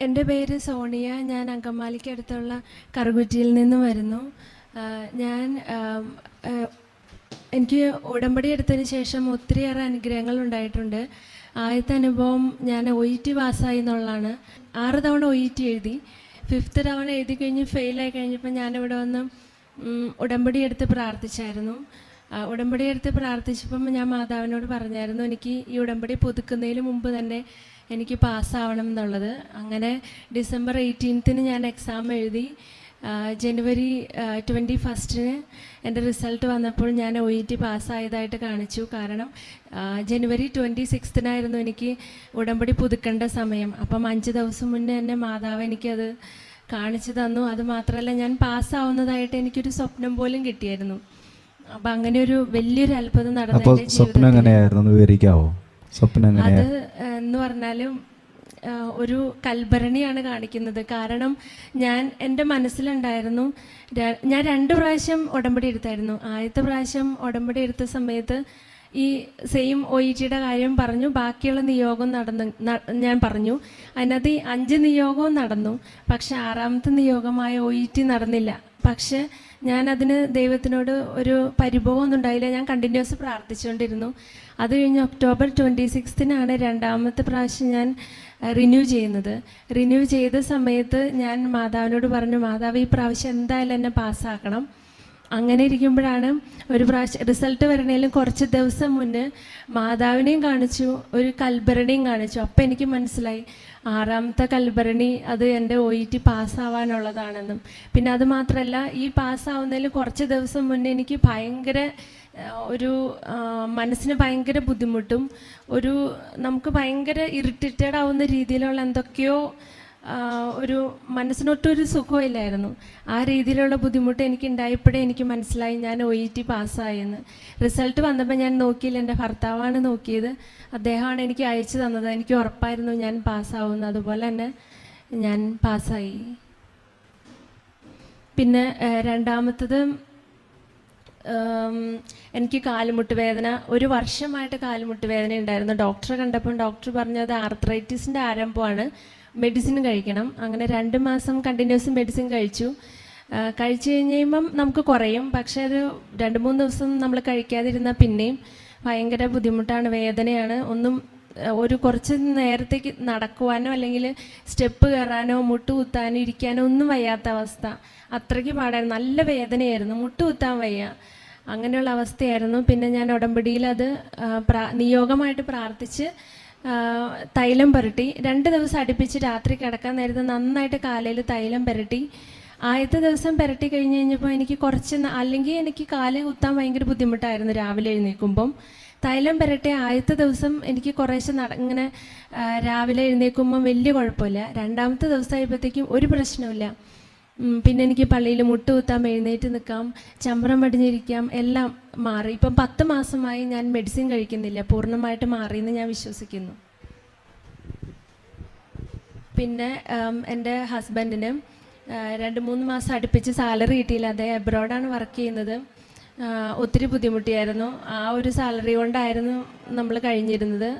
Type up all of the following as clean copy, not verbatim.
എൻ്റെ പേര് സോണിയ. ഞാൻ അങ്കമാലിക്ക് അടുത്തുള്ള കറുകുറ്റിയിൽ നിന്ന് വരുന്നു. ഞാൻ എനിക്ക് ഉടമ്പടി എടുത്തതിന് ശേഷം ഒത്തിരിയേറെ അനുഗ്രഹങ്ങൾ ഉണ്ടായിട്ടുണ്ട്. ആദ്യത്തെ അനുഭവം ഞാൻ OET പാസ്സായി എന്നുള്ളതാണ്. 6 തവണ OET എഴുതി. 5th തവണ എഴുതി കഴിഞ്ഞ് ഫെയിലായി കഴിഞ്ഞപ്പോൾ ഞാനിവിടെ വന്ന് ഉടമ്പടി എടുത്ത് പ്രാർത്ഥിച്ചായിരുന്നു. ഉടമ്പടി എടുത്ത് പ്രാർത്ഥിച്ചപ്പം ഞാൻ മാതാവിനോട് പറഞ്ഞായിരുന്നു എനിക്ക് ഈ ഉടമ്പടി പുതുക്കുന്നതിന് മുമ്പ് തന്നെ എനിക്ക് പാസ്സാവണം എന്നുള്ളത്. അങ്ങനെ December 18th ഞാൻ എക്സാം എഴുതി. January 21 എൻ്റെ റിസൾട്ട് വന്നപ്പോൾ ഞാൻ OET പാസ്സായതായിട്ട് കാണിച്ചു. കാരണം January 26 എനിക്ക് ഉടമ്പടി പുതുക്കേണ്ട സമയം. അപ്പം 5 ദിവസം മുന്നേ എൻ്റെ മാതാവ് എനിക്കത് കാണിച്ചു തന്നു. അതുമാത്രമല്ല, ഞാൻ പാസ്സാവുന്നതായിട്ട് എനിക്കൊരു സ്വപ്നം പോലും കിട്ടിയായിരുന്നു. അപ്പം അങ്ങനെ ഒരു വലിയൊരു അത്ഭുതം നടന്നു എൻ്റെ ജീവിതത്തിൽ. അത് എന്ന് പറഞ്ഞാലും ഒരു കൽഭരണിയാണ് കാണിക്കുന്നത്. കാരണം എൻ്റെ മനസ്സിലുണ്ടായിരുന്നു, ഞാൻ 2 പ്രാവശ്യം ഉടമ്പടി എടുത്തായിരുന്നു. ആദ്യത്തെ പ്രാവശ്യം ഉടമ്പടി എടുത്ത സമയത്ത് ഈ സെയിം OETയുടെ കാര്യം പറഞ്ഞു, ബാക്കിയുള്ള നിയോഗം ഞാൻ പറഞ്ഞു. അതിനകത്ത് 5 നിയോഗവും നടന്നു. പക്ഷെ 6ാമത്തെ നിയോഗമായ OET നടന്നില്ല. പക്ഷെ ഞാനതിന് ദൈവത്തിനോട് ഒരു പരിഭവമൊന്നും ഉണ്ടായില്ല. ഞാൻ കണ്ടിന്യൂസ് പ്രാർത്ഥിച്ചുകൊണ്ടിരുന്നു. അത് കഴിഞ്ഞ് October 26 2ാമത്തെ പ്രാവശ്യം ഞാൻ റിന്യൂ ചെയ്യുന്നത്. റിന്യൂ ചെയ്ത സമയത്ത് ഞാൻ മാതാവിനോട് പറഞ്ഞു, മാതാവ് ഈ പ്രാവശ്യം എന്തായാലും എന്നെ പാസ്സാക്കണം. അങ്ങനെ ഇരിക്കുമ്പോഴാണ് ഒരു പ്രാവശ്യം റിസൾട്ട് വരണേലും കുറച്ച് ദിവസം മുന്നേ മാതാവിനെയും കാണിച്ചു, ഒരു കൽഭരണിയും കാണിച്ചു. അപ്പം എനിക്ക് മനസ്സിലായി 6ാമത്തെ കൽഭരണി അത് എൻ്റെ OET പാസ്സാവാനുള്ളതാണെന്നും. പിന്നെ അത് മാത്രമല്ല, ഈ പാസ്സാവുന്നതിൽ കുറച്ച് ദിവസം മുന്നേ എനിക്ക് ഭയങ്കര ഒരു മനസ്സിന് ഭയങ്കര ബുദ്ധിമുട്ടും നമുക്ക് ഭയങ്കര ഇറിറ്റേറ്റഡ് ആവുന്ന രീതിയിലുള്ള എന്തൊക്കെയോ ഒരു മനസ്സിനൊട്ടൊരു സുഖമില്ലായിരുന്നു. ആ രീതിയിലുള്ള ബുദ്ധിമുട്ട് എനിക്ക് ഉണ്ടായപ്പോഴേ എനിക്ക് മനസ്സിലായി ഞാൻ OET പാസ്സായെന്ന്. റിസൾട്ട് വന്നപ്പോൾ ഞാൻ നോക്കിയില്ല, എൻ്റെ ഭർത്താവാണ് നോക്കിയത്. അദ്ദേഹമാണ് എനിക്ക് അയച്ചു തന്നത്. എനിക്ക് ഉറപ്പായിരുന്നു ഞാൻ പാസ്സാവുന്നത്. അതുപോലെ തന്നെ ഞാൻ പാസ്സായി. പിന്നെ രണ്ടാമത്തത്, എനിക്ക് കാലുമുട്ട് വേദന, 1 വർഷമായിട്ട് കാലുമുട്ട് വേദന ഉണ്ടായിരുന്നു. ഡോക്ടറെ കണ്ടപ്പോൾ ഡോക്ടർ പറഞ്ഞത് ആർത്രൈറ്റിസിൻ്റെ ആരംഭമാണ്, മെഡിസിൻ കഴിക്കണം. അങ്ങനെ 2 മാസം കണ്ടിന്യൂസ് മെഡിസിൻ കഴിച്ചു കഴിയുമ്പം നമുക്ക് കുറയും. പക്ഷേ ഒരു 2-3 ദിവസം നമ്മൾ കഴിക്കാതിരുന്നാൽ പിന്നെയും ഭയങ്കര ബുദ്ധിമുട്ടാണ്, വേദനയാണ്. കുറച്ച് നേരത്തേക്ക് നടക്കുവാനോ അല്ലെങ്കിൽ സ്റ്റെപ്പ് കയറാനോ മുട്ട് കുത്താനോ ഇരിക്കാനോ ഒന്നും വയ്യാത്ത അവസ്ഥ. അത്രയ്ക്ക് പാടായിരുന്നു, നല്ല വേദനയായിരുന്നു, മുട്ട് കുത്താൻ വയ്യ, അങ്ങനെയുള്ള അവസ്ഥയായിരുന്നു. പിന്നെ ഞാൻ ഉടമ്പടിയിൽ അത് നിയോഗമായിട്ട് പ്രാർത്ഥിച്ച് തൈലം പുരട്ടി 2 ദിവസം അടുപ്പിച്ച് രാത്രി കിടക്കാൻ നേരത്ത് നന്നായിട്ട് കാലയിൽ തൈലം പുരട്ടി. ആദ്യത്തെ ദിവസം പുരട്ടി കഴിഞ്ഞപ്പോൾ എനിക്ക് അല്ലെങ്കിൽ എനിക്ക് കാല് കുത്താൻ ഭയങ്കര ബുദ്ധിമുട്ടായിരുന്നു രാവിലെ എഴുന്നേൽക്കുമ്പം. തൈലം പുരട്ടിയ ആദ്യത്തെ ദിവസം എനിക്ക് കുറേശ്ശെ ഇങ്ങനെ രാവിലെ എഴുന്നേൽക്കുമ്പം വലിയ കുഴപ്പമില്ല. 2ാമത്തെ ദിവസം ആയപ്പോഴത്തേക്കും ഒരു പ്രശ്നമില്ല. പിന്നെ എനിക്ക് പള്ളിയിൽ മുട്ട് കുത്താം, എഴുന്നേറ്റ് നിൽക്കാം, ചമ്പ്രം പടിഞ്ഞിരിക്കാം, എല്ലാം മാറി. ഇപ്പം 10 മാസമായി ഞാൻ മെഡിസിൻ കഴിക്കുന്നില്ല, പൂർണ്ണമായിട്ട് മാറിയെന്ന് ഞാൻ വിശ്വസിക്കുന്നു. പിന്നെ എൻ്റെ ഹസ്ബൻഡിന് 2-3 മാസം അടുപ്പിച്ച് സാലറി കിട്ടിയില്ല. അദ്ദേഹം എബ്രോഡാണ് വർക്ക് ചെയ്യുന്നത്. ഒത്തിരി ബുദ്ധിമുട്ടിയായിരുന്നു. ആ ഒരു സാലറി കൊണ്ടായിരുന്നു നമ്മൾ കഴിഞ്ഞിരുന്നത്.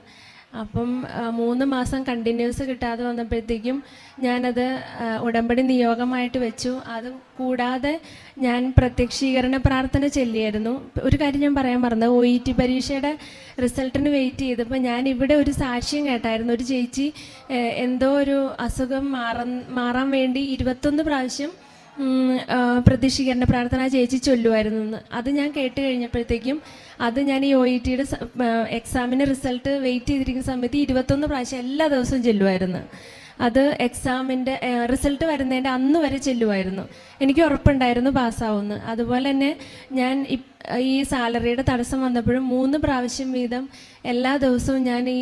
അപ്പം 3 മാസം കണ്ടിന്യൂസ് കിട്ടാതെ വന്നപ്പോഴത്തേക്കും ഞാനത് ഉടമ്പടി നിയോഗമായിട്ട് വെച്ചു. അത് കൂടാതെ ഞാൻ പ്രത്യക്ഷീകരണ പ്രാർത്ഥന ചൊല്ലിയായിരുന്നു. ഒരു കാര്യം ഞാൻ പറയാൻ മറന്നത്, OET പരീക്ഷയുടെ റിസൾട്ടിന് വെയിറ്റ് ചെയ്തപ്പോൾ ഞാൻ ഇവിടെ ഒരു സാക്ഷ്യം കേട്ടായിരുന്നു. ഒരു ചേച്ചി എന്തോ ഒരു അസുഖം മാറാൻ വേണ്ടി 21 പ്രാവശ്യം പ്രത്യക്ഷീകരണ പ്രാർത്ഥന ചേച്ചി ചൊല്ലുമായിരുന്നു എന്ന്. അത് ഞാൻ കേട്ട് കഴിഞ്ഞപ്പോഴത്തേക്കും അത് ഞാൻ ഈ OETയുടെ എക്സാമിന് റിസൾട്ട് വെയിറ്റ് ചെയ്തിരിക്കുന്ന സമയത്ത് 21 പ്രാവശ്യം എല്ലാ ദിവസവും ചെല്ലുമായിരുന്നു. അത് എക്സാമിൻ്റെ റിസൾട്ട് വരുന്നതിൻ്റെ അന്ന് വരെ ചെല്ലുമായിരുന്നു. എനിക്ക് ഉറപ്പുണ്ടായിരുന്നു പാസ്സാവുമെന്ന്. അതുപോലെ തന്നെ ഞാൻ ഈ സാലറിയുടെ തടസ്സം വന്നപ്പോഴും 3 പ്രാവശ്യം വീതം എല്ലാ ദിവസവും ഞാൻ ഈ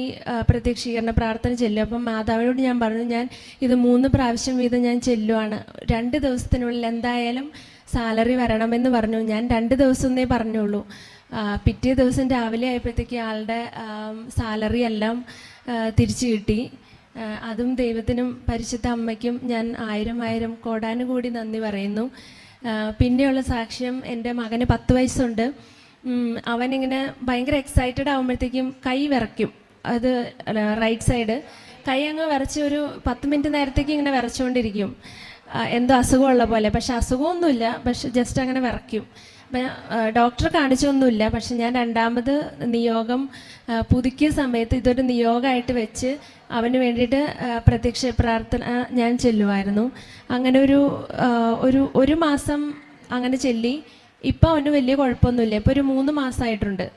പ്രത്യക്ഷീകരണ പ്രാർത്ഥന ചെല്ലും. അപ്പം മാതാവിനോട് ഞാൻ പറഞ്ഞു, ഞാൻ ഇത് 3 പ്രാവശ്യം വീതം ഞാൻ ചെല്ലുവാണ്, 2 ദിവസത്തിനുള്ളിൽ എന്തായാലും സാലറി വരണമെന്ന് പറഞ്ഞു. ഞാൻ 2 ദിവസമേ പറഞ്ഞുള്ളൂ. പിറ്റേ ദിവസം രാവിലെ ആയപ്പോഴത്തേക്ക് ആളുടെ സാലറി എല്ലാം തിരിച്ചു കിട്ടി. അതും ദൈവത്തിനും പരിശുദ്ധ അമ്മയ്ക്കും ഞാൻ 1000 കോടാനുകൂടി നന്ദി പറയുന്നു. പിന്നെയുള്ള സാക്ഷ്യം, എൻ്റെ മകന് 10 വയസ്സുണ്ട്. അവനിങ്ങനെ ഭയങ്കര എക്സൈറ്റഡ് ആകുമ്പോഴത്തേക്കും കൈ വിറയ്ക്കും, അത് റൈറ്റ് സൈഡ്. കൈ അങ്ങ് വിറച്ച് ഒരു 10 മിനിറ്റ് നേരത്തേക്ക് ഇങ്ങനെ വിറച്ചുകൊണ്ടിരിക്കും, എന്തോ അസുഖമുള്ള പോലെ. പക്ഷെ അസുഖമൊന്നുമില്ല, പക്ഷെ ജസ്റ്റ് അങ്ങനെ വിറയ്ക്കും. അപ്പം ഡോക്ടറെ കാണിച്ചൊന്നുമില്ല. പക്ഷെ ഞാൻ രണ്ടാമത് നിയോഗം പുതുക്കിയ സമയത്ത് ഇതൊരു നിയോഗമായിട്ട് വെച്ച് അവന് വേണ്ടിയിട്ട് പ്രത്യക്ഷ പ്രാർത്ഥന ഞാൻ ചെല്ലുമായിരുന്നു. അങ്ങനെ ഒരു മാസം അങ്ങനെ ചെല്ലി. ഇപ്പം അവന് വലിയ കുഴപ്പമൊന്നുമില്ല. ഇപ്പോൾ ഒരു 3 മാസമായിട്ടുണ്ട്.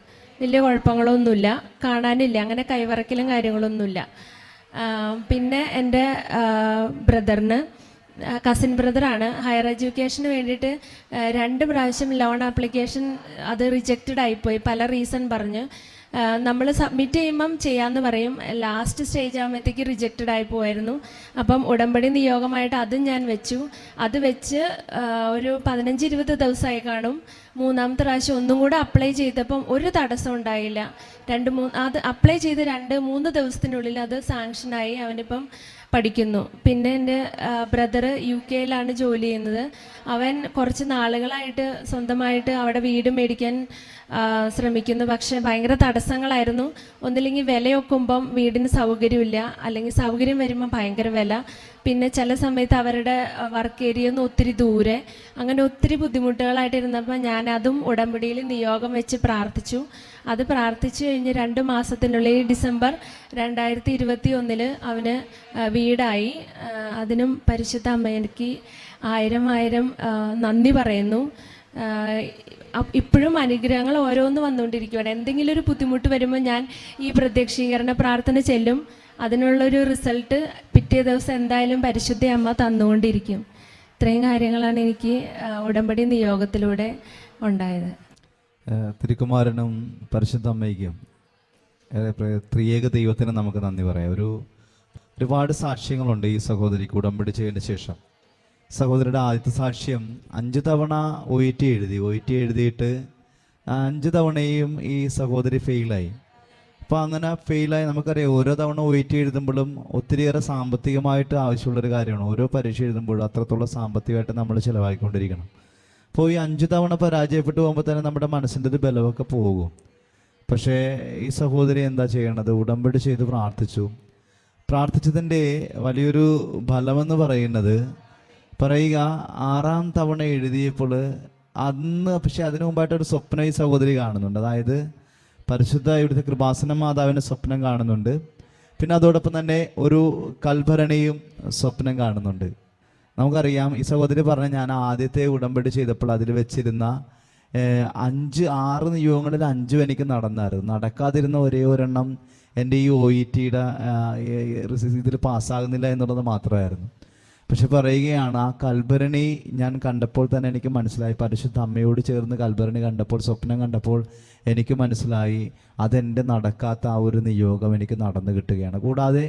വലിയ കുഴപ്പങ്ങളൊന്നുമില്ല, കാണാനില്ല, അങ്ങനെ കൈവറക്കലും കാര്യങ്ങളൊന്നുമില്ല. പിന്നെ എൻ്റെ ബ്രദറിന്, കസിൻ ബ്രദറാണ്, ഹയർ എഡ്യൂക്കേഷന് വേണ്ടിയിട്ട് 2 പ്രാവശ്യം ലോൺ ആപ്ലിക്കേഷൻ അത് റിജക്റ്റഡ് ആയിപ്പോയി, പല റീസൺ പറഞ്ഞ്. നമ്മൾ സബ്മിറ്റ് ചെയ്യുമ്പം ചെയ്യാമെന്ന് പറയും, ലാസ്റ്റ് സ്റ്റേജ് ആകുമ്പോഴത്തേക്ക് റിജക്റ്റഡ് ആയി പോയിരുന്നു. അപ്പം ഉടമ്പടി നിയോഗമായിട്ട് അതും ഞാൻ വെച്ചു. അത് വെച്ച് ഒരു 15-20 ദിവസമായി കാണും. 3ാമത്തെ പ്രാവശ്യം ഒന്നും കൂടെ അപ്ലൈ ചെയ്തപ്പം ഒരു തടസ്സം ഉണ്ടായില്ല. അത് അപ്ലൈ ചെയ്ത് 2-3 ദിവസത്തിനുള്ളിൽ അത് സാങ്ഷനായി. അവനിപ്പം പഠിക്കുന്നു. പിന്നെ എൻ്റെ ബ്രദർ UK-യിലാണ് ജോലി ചെയ്യുന്നത്. അവൻ കുറച്ച് നാളുകളായിട്ട് സ്വന്തമായിട്ട് അവിടെ വീട് മേടിക്കാൻ ശ്രമിക്കുന്നു. പക്ഷേ ഭയങ്കര തടസ്സങ്ങളായിരുന്നു. ഒന്നില്ലെങ്കിൽ വില വെക്കുമ്പം വീടിന് സൗകര്യമില്ല, അല്ലെങ്കിൽ സൗകര്യം വരുമ്പം ഭയങ്കര വില. പിന്നെ ചില സമയത്ത് അവരുടെ വർക്ക് ഏരിയയിൽ നിന്ന് ഒത്തിരി ദൂരെ, അങ്ങനെ ഒത്തിരി ബുദ്ധിമുട്ടുകളായിട്ടിരുന്നപ്പോൾ ഞാൻ അതും ഉടമ്പടിയിൽ നിയോഗം വെച്ച് പ്രാർത്ഥിച്ചു. അത് പ്രാർത്ഥിച്ചു കഴിഞ്ഞ് 2 മാസത്തിനുള്ളിൽ ഡിസംബർ 2021 അവന് വീടായി. അതിനും പരിശുദ്ധ അമ്മയ്ക്ക് 1000 നന്ദി പറയുന്നു. ഇപ്പോഴും അനുഗ്രഹങ്ങൾ ഓരോന്ന് വന്നുകൊണ്ടിരിക്കുകയാണ്. എന്തെങ്കിലും ഒരു ബുദ്ധിമുട്ട് വരുമ്പോൾ ഞാൻ ഈ പ്രത്യക്ഷീകരണ പ്രാർത്ഥന ചെല്ലും. അതിനുള്ളൊരു റിസൾട്ട് പിറ്റേ ദിവസം എന്തായാലും പരിശുദ്ധ അമ്മ തന്നുകൊണ്ടിരിക്കും. ഇത്രയും കാര്യങ്ങളാണ് എനിക്ക് ഉടമ്പടി നിയോഗത്തിലൂടെ ഉണ്ടായത്. തിരുക്കുമാരനും പരിശുദ്ധ അമ്മയ്ക്കും ത്രിയേക ദൈവത്തിന് നമുക്ക് നന്ദി പറയാം. ഒരുപാട് സാക്ഷ്യങ്ങളുണ്ട് ഈ സഹോദരിക്ക് ഉടമ്പടി ചെയ്തതിന് ശേഷം. സഹോദരിയുടെ ആദ്യത്തെ സാക്ഷ്യം 5 തവണ OET എഴുതിയിട്ട് 5 തവണയും ഈ സഹോദരി ഫെയിലായി. അപ്പോൾ അങ്ങനെ ഫെയിലായി, നമുക്കറിയാം ഓരോ തവണ OET എഴുതുമ്പോഴും ഒത്തിരിയേറെ സാമ്പത്തികമായിട്ട് ആവശ്യമുള്ളൊരു കാര്യമാണ്. ഓരോ പരീക്ഷ എഴുതുമ്പോഴും അത്രത്തോളം സാമ്പത്തികമായിട്ട് നമ്മൾ ചിലവാക്കിക്കൊണ്ടിരിക്കണം. അപ്പോൾ ഈ 5 തവണ പരാജയപ്പെട്ടു പോകുമ്പോൾ തന്നെ നമ്മുടെ മനസ്സിൻ്റെ ഒരു ബലമൊക്കെ പോകും. പക്ഷേ ഈ സഹോദരി എന്താ ചെയ്യണത്? ഉടമ്പടി ചെയ്ത് പ്രാർത്ഥിച്ചതിൻ്റെ വലിയൊരു ഫലമെന്ന് പറയുക 6ാം തവണ എഴുതിയപ്പോൾ പക്ഷെ അതിനു മുമ്പായിട്ടൊരു സ്വപ്നം ഈ സഹോദരി കാണുന്നുണ്ട്. അതായത് പരിശുദ്ധ ഇവിടുത്തെ കൃപാസന മാതാവിൻ്റെ സ്വപ്നം കാണുന്നുണ്ട്. പിന്നെ അതോടൊപ്പം തന്നെ ഒരു കൽഭരണിയും സ്വപ്നം കാണുന്നുണ്ട്. നമുക്കറിയാം ഈ സഹോദരി പറഞ്ഞ, ഞാൻ ആദ്യത്തെ ഉടമ്പടി ചെയ്തപ്പോൾ അതിൽ വെച്ചിരുന്ന 6 നിയോഗങ്ങളിൽ 5 എനിക്ക് നടന്നായിരുന്നു. നടക്കാതിരുന്ന ഒരേ ഒരെണ്ണം എൻ്റെ ഈ OETയുടെ ഇതിൽ പാസ്സാകുന്നില്ല എന്നുള്ളത് മാത്രമായിരുന്നു. പക്ഷെ പറയുകയാണ്, ആ കൽഭരണി ഞാൻ കണ്ടപ്പോൾ തന്നെ എനിക്ക് മനസ്സിലായി, പരിശുദ്ധ അമ്മയോട് ചേർന്ന് കൽഭരണി കണ്ടപ്പോൾ, സ്വപ്നം കണ്ടപ്പോൾ എനിക്ക് മനസ്സിലായി അതെൻ്റെ നടക്കാത്ത ആ ഒരു നിയോഗം എനിക്ക് നടന്നു കിട്ടുകയാണ്. കൂടാതെ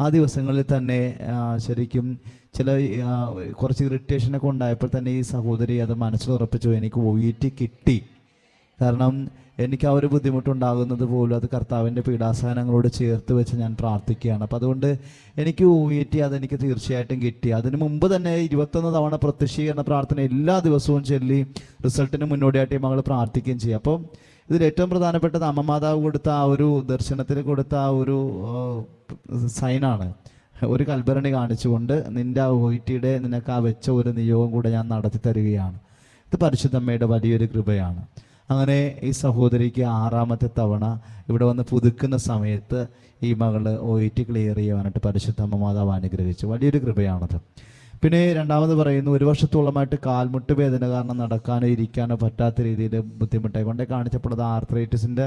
ആ ദിവസങ്ങളിൽ തന്നെ ശരിക്കും കുറച്ച് ഇറിറ്റേഷനൊക്കെ ഉണ്ടായപ്പോൾ തന്നെ ഈ സഹോദരി അത് മനസ്സിലുറപ്പിച്ചു, എനിക്ക് OET കിട്ടി. കാരണം എനിക്ക് ആ ഒരു ബുദ്ധിമുട്ടുണ്ടാകുന്നത് പോലും അത് കർത്താവിൻ്റെ പീഡാസഹനങ്ങളോട് ചേർത്ത് വെച്ച് ഞാൻ പ്രാർത്ഥിക്കുകയാണ്. അപ്പം അതുകൊണ്ട് എനിക്ക് OET അതെനിക്ക് തീർച്ചയായിട്ടും കിട്ടി. അതിന് മുമ്പ് തന്നെ 21 തവണ പ്രത്യക്ഷീകരണ പ്രാർത്ഥന എല്ലാ ദിവസവും ചൊല്ലി റിസൾട്ടിന് മുന്നോടിയായിട്ട് മകൾ പ്രാർത്ഥിക്കുകയും ചെയ്യും. അപ്പം ഇതിൽ ഏറ്റവും പ്രധാനപ്പെട്ടത് അമ്മ മാതാവ് കൊടുത്ത ആ ഒരു ദർശനത്തിൽ കൊടുത്ത ആ ഒരു സൈനാണ്. ഒരു കൽഭരണി കാണിച്ചുകൊണ്ട് നിൻ്റെ OETയുടെ നിനക്ക് ആ വെച്ച ഒരു നിയോഗം കൂടെ ഞാൻ നടത്തി തരികയാണ്. ഇത് പരിശുദ്ധമ്മയുടെ വലിയൊരു കൃപയാണ്. അങ്ങനെ ഈ സഹോദരിക്ക് 6ാമത്തെ തവണ ഇവിടെ വന്ന് പുതുക്കുന്ന സമയത്ത് ഈ മകള് OET ക്ലിയർ ചെയ്യാനായിട്ട് പരിശുദ്ധമ്മ മാതാവ് അനുഗ്രഹിച്ചു. വലിയൊരു കൃപയാണത്. പിന്നെ രണ്ടാമത് പറയുന്നു, 1 വർഷത്തോളമായിട്ട് കാൽമുട്ട് വേദന കാരണം നടക്കാനോ ഇരിക്കാനോ പറ്റാത്ത രീതിയിൽ ബുദ്ധിമുട്ടായി. കൊണ്ടേ കാണിച്ചപ്പോൾ അത് ആർത്രൈറ്റിസിൻ്റെ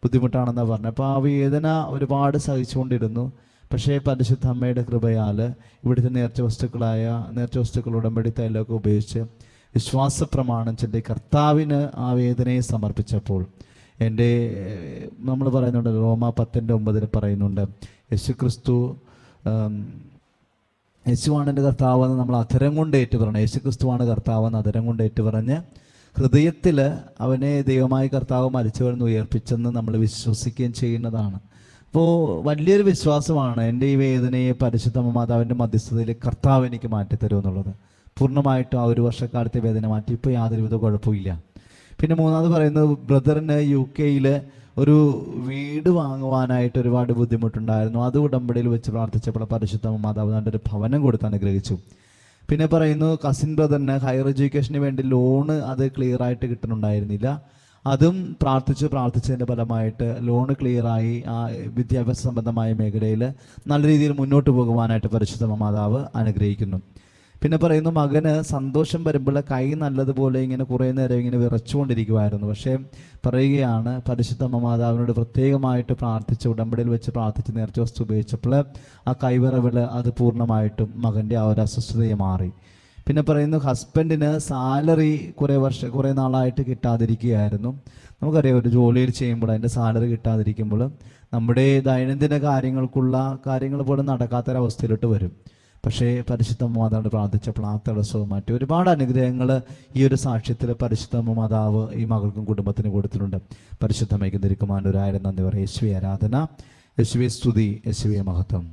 ബുദ്ധിമുട്ടാണെന്നാണ് പറഞ്ഞത്. അപ്പോൾ ആ വേദന ഒരുപാട് സഹിച്ചുകൊണ്ടിരുന്നു. പക്ഷേ പരിശുദ്ധ അമ്മയുടെ കൃപയാൽ ഇവിടുത്തെ നേർച്ച വസ്തുക്കൾ ഉടമ്പടി തൈലമൊക്കെ ഉപയോഗിച്ച് വിശ്വാസ പ്രമാണം ചൊല്ലി കർത്താവിന് ആ വേദനയെ സമർപ്പിച്ചപ്പോൾ നമ്മൾ പറയുന്നുണ്ട്, റോമ 10:9 പറയുന്നുണ്ട്, യേശുവാണ് എൻ്റെ കർത്താവെന്ന് നമ്മൾ അധരം കൊണ്ട് ഏറ്റുപറഞ്ഞ്, യേശുക്രിസ്തുവാണ് കർത്താവെന്ന് അധരം കൊണ്ട് ഏറ്റുപറഞ്ഞ് ഹൃദയത്തിൽ അവനെ ദൈവമായ കർത്താവ് മരിച്ചവരെന്ന് ഉയർപ്പിച്ചെന്ന് നമ്മൾ വിശ്വസിക്കുകയും ചെയ്യുന്നതാണ്. അപ്പോൾ വലിയൊരു വിശ്വാസമാണ് എൻ്റെ ഈ വേദനയെ പരിശുദ്ധ മാതാവിൻ്റെ മധ്യസ്ഥതയിൽ കർത്താവ് എനിക്ക് മാറ്റിത്തരുമെന്നുള്ളത്. പൂർണ്ണമായിട്ടും ആ 1 വർഷക്കാലത്തെ വേദന മാറ്റി. ഇപ്പോൾ യാതൊരുവിധ കുഴപ്പമില്ല. പിന്നെ 3ാമത് പറയുന്നത്, ബ്രദറിന് UK-യിൽ ഒരു വീട് വാങ്ങുവാനായിട്ട് ഒരുപാട് ബുദ്ധിമുട്ടുണ്ടായിരുന്നു. അത് ഉടമ്പടിയിൽ വെച്ച് പ്രാർത്ഥിച്ചപ്പോൾ പരിശുദ്ധ മാതാവ് നല്ലൊരു ഭവനം കൊടുത്ത് അനുഗ്രഹിച്ചു. പിന്നെ പറയുന്നു കസിൻ ബ്രദറിന് ഹയർ എഡ്യൂക്കേഷന് വേണ്ടി ലോണ് അത് ക്ലിയർ ആയിട്ട് കിട്ടുന്നുണ്ടായിരുന്നില്ല. അതും പ്രാർത്ഥിച്ചതിൻ്റെ ഫലമായിട്ട് ലോണ് ക്ലിയറായി ആ വിദ്യാഭ്യാസ സംബന്ധമായ മേഖലയിൽ നല്ല രീതിയിൽ മുന്നോട്ട് പോകുവാനായിട്ട് പരിശുദ്ധ മാതാവ് അനുഗ്രഹിക്കുന്നു. പിന്നെ പറയുന്നു മകന് സന്തോഷം വരുമ്പോൾ കൈ നല്ലതുപോലെ ഇങ്ങനെ കുറേ നേരം ഇങ്ങനെ വിറച്ചുകൊണ്ടിരിക്കുമായിരുന്നു. പക്ഷേ പറയുകയാണ് പരിശുദ്ധ മാതാവിനോട് പ്രത്യേകമായിട്ട് പ്രാർത്ഥിച്ച് ഉടമ്പടിയിൽ വെച്ച് പ്രാർത്ഥിച്ച് നേർച്ച വസ്തു ഉപയോഗിച്ചപ്പോൾ ആ കൈവിറവിൽ അത് പൂർണ്ണമായിട്ടും മകൻ്റെ ആ ഒരു അസ്വസ്ഥതയെ മാറി. പിന്നെ പറയുന്നു ഹസ്ബൻഡിന് സാലറി കുറേ നാളായിട്ട് കിട്ടാതിരിക്കുകയായിരുന്നു. നമുക്കറിയാം ഒരു ജോലിയിൽ ചെയ്യുമ്പോൾ അതിൻ്റെ സാലറി കിട്ടാതിരിക്കുമ്പോൾ നമ്മുടെ ദൈനംദിന കാര്യങ്ങൾ പോലും നടക്കാത്തൊരവസ്ഥയിലോട്ട് വരും. പക്ഷേ പരിശുദ്ധ മാതാവിനോട് പ്രാർത്ഥിച്ചപ്പോൾ ആ തടസ്സവും മാറ്റി ഒരുപാട് അനുഗ്രഹങ്ങൾ ഈ ഒരു സാക്ഷ്യത്തിൽ പരിശുദ്ധ മാതാവ് ഈ മകൾക്കും കുടുംബത്തിന് കൊടുത്തിട്ടുണ്ട്. പരിശുദ്ധ മൈകുന്നതിരിക്കുമാൻ്റെ 1000 നന്ദി പറയും. യേശുവേ ആരാധന, യേശുവേ സ്തുതി, യേശുവേ മഹത്വം.